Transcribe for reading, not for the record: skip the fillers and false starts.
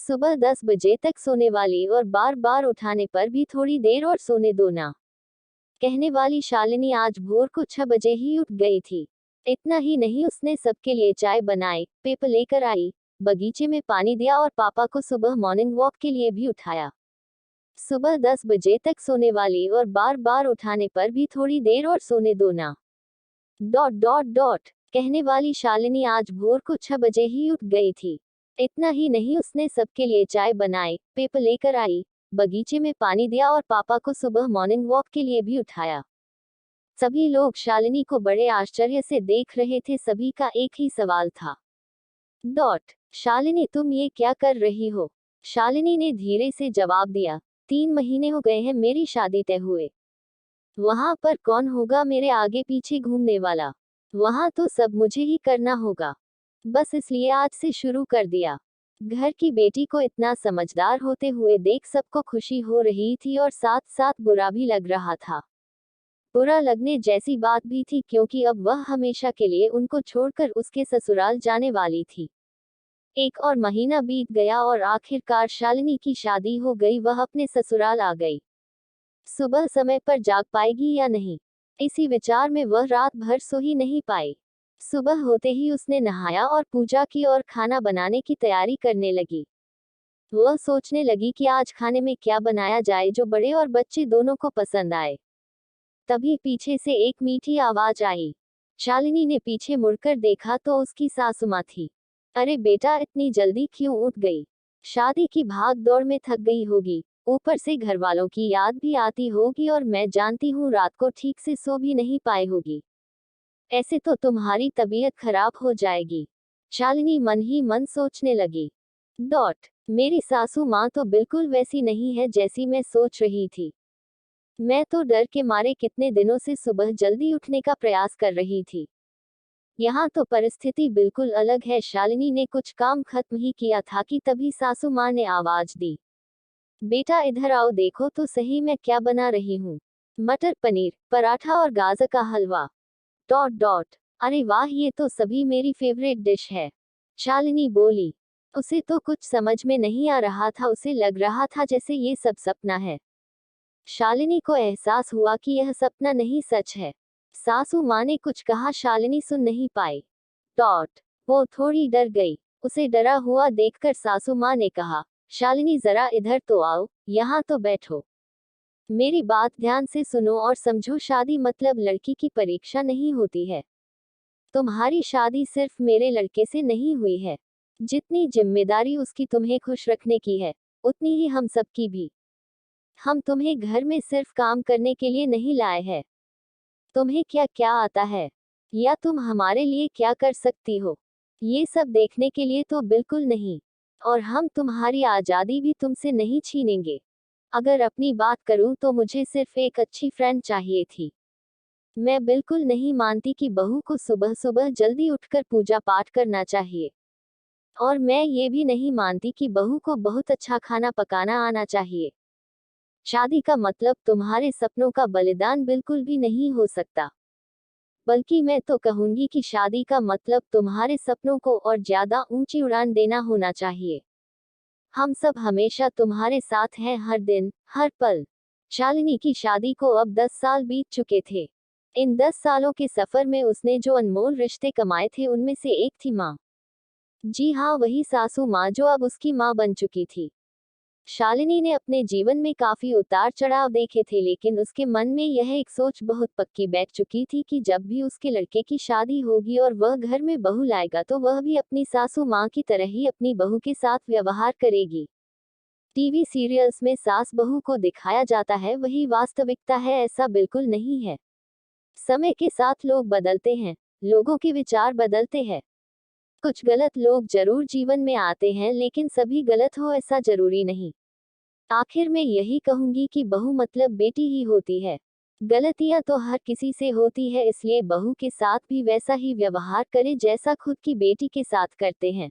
सुबह 10 बजे तक सोने वाली और बार बार उठाने पर भी थोड़ी देर और सोने दो ना, कहने वाली शालिनी आज भोर को 6 बजे ही उठ गई थी। इतना ही नहीं, उसने सबके लिए चाय बनाई, पेपर लेकर आई, बगीचे में पानी दिया और पापा को सुबह मॉर्निंग वॉक के लिए भी उठाया। सुबह 10 बजे तक सोने वाली और बार बार उठाने पर भी थोड़ी देर और सोने दो ना, डॉट डॉट डॉट, कहने वाली शालिनी आज भोर को 6 बजे ही उठ गई थी। इतना ही नहीं, उसने सबके लिए चाय बनाई, पेपर लेकर आई, बगीचे में पानी दिया और पापा को सुबह मॉर्निंग वॉक के लिए भी उठाया। सभी लोग शालिनी को बड़े आश्चर्य से देख रहे थे। सभी का एक ही सवाल था, डॉट, शालिनी तुम ये क्या कर रही हो? शालिनी ने धीरे से जवाब दिया, 3 महीने हो गए हैं मेरी शादी तय हुए। वहां पर कौन होगा मेरे आगे पीछे घूमने वाला? वहां तो सब मुझे ही करना होगा। बस इसलिए आज से शुरू कर दिया। घर की बेटी को इतना समझदार होते हुए देख सबको खुशी हो रही थी और साथ साथ बुरा भी लग रहा था। बुरा लगने जैसी बात भी थी, क्योंकि अब वह हमेशा के लिए उनको छोड़कर उसके ससुराल जाने वाली थी। एक और महीना बीत गया और आखिरकार शालिनी की शादी हो गई। वह अपने ससुराल आ गई। सुबह समय पर जाग पाएगी या नहीं, इसी विचार में वह रात भर सो ही नहीं पाई। सुबह होते ही उसने नहाया और पूजा की और खाना बनाने की तैयारी करने लगी। वह सोचने लगी कि आज खाने में क्या बनाया जाए जो बड़े और बच्चे दोनों को पसंद आए। तभी पीछे से एक मीठी आवाज आई। शालिनी ने पीछे मुड़कर देखा तो उसकी सासू माँ थी। अरे बेटा, इतनी जल्दी क्यों उठ गई? शादी की भाग दौड़ में थक गई होगी, ऊपर से घर वालों की याद भी आती होगी और मैं जानती हूँ रात को ठीक से सो भी नहीं पाई होगी। ऐसे तो तुम्हारी तबीयत खराब हो जाएगी। शालिनी मन ही मन सोचने लगी, डॉट, मेरी सासू माँ तो बिल्कुल वैसी नहीं है जैसी मैं सोच रही थी। मैं तो डर के मारे कितने दिनों से सुबह जल्दी उठने का प्रयास कर रही थी। यहाँ तो परिस्थिति बिल्कुल अलग है। शालिनी ने कुछ काम खत्म ही किया था कि तभी सासू माँ ने आवाज दी, बेटा इधर आओ, देखो तो सही मैं क्या बना रही हूँ। मटर पनीर, पराठा और गाजर का हलवा, डॉट डॉट। अरे वाह, ये तो सभी मेरी फेवरेट डिश है। शालिनी बोली। उसे तो कुछ समझ में नहीं आ रहा था। उसे लग रहा था जैसे ये सब सपना है। शालिनी को एहसास हुआ कि यह सपना नहीं, सच है। सासू माँ ने कुछ कहा, शालिनी सुन नहीं पाई। डॉट, वो थोड़ी डर गई। उसे डरा हुआ देखकर सासू माँ ने कहा, शालिनी जरा इधर तो आओ, यहाँ तो बैठो। मेरी बात ध्यान से सुनो और समझो, शादी मतलब लड़की की परीक्षा नहीं होती है। तुम्हारी शादी सिर्फ मेरे लड़के से नहीं हुई है। जितनी जिम्मेदारी उसकी तुम्हें खुश रखने की है, उतनी ही हम सबकी भी। हम तुम्हें घर में सिर्फ काम करने के लिए नहीं लाए हैं। तुम्हें क्या क्या आता है, या तुम हमारे लिए क्या कर सकती हो, ये सब देखने के लिए तो बिल्कुल नहीं। और हम तुम्हारी आज़ादी भी तुमसे नहीं छीनेंगे। अगर अपनी बात करूं तो मुझे सिर्फ एक अच्छी फ्रेंड चाहिए थी। मैं बिल्कुल नहीं मानती कि बहू को सुबह सुबह जल्दी उठकर पूजा पाठ करना चाहिए। और मैं ये भी नहीं मानती कि बहू को बहुत अच्छा खाना पकाना आना चाहिए। शादी का मतलब तुम्हारे सपनों का बलिदान बिल्कुल भी नहीं हो सकता। बल्कि मैं तो कहूंगी कि शादी का मतलब तुम्हारे सपनों को और ज्यादा ऊंची उड़ान देना होना चाहिए। हम सब हमेशा तुम्हारे साथ हैं, हर दिन, हर पल। शालिनी की शादी को अब 10 साल बीत चुके थे। इन 10 सालों के सफर में उसने जो अनमोल रिश्ते कमाए थे, उनमें से एक थी माँ। जी हाँ, वही सासू माँ जो अब उसकी माँ बन चुकी थी। शालिनी ने अपने जीवन में काफी उतार चढ़ाव देखे थे, लेकिन उसके मन में यह एक सोच बहुत पक्की बैठ चुकी थी कि जब भी उसके लड़के की शादी होगी और वह घर में बहू लाएगा तो वह भी अपनी सासू माँ की तरह ही अपनी बहू के साथ व्यवहार करेगी। टीवी सीरियल्स में सास बहू को दिखाया जाता है, वही वास्तविकता है, ऐसा बिल्कुल नहीं है। समय के साथ लोग बदलते हैं, लोगों के विचार बदलते हैं। कुछ गलत लोग जरूर जीवन में आते हैं, लेकिन सभी गलत हो ऐसा जरूरी नहीं। आखिर में यही कहूंगी कि बहू मतलब बेटी ही होती है। गलतियां तो हर किसी से होती है, इसलिए बहू के साथ भी वैसा ही व्यवहार करें जैसा खुद की बेटी के साथ करते हैं।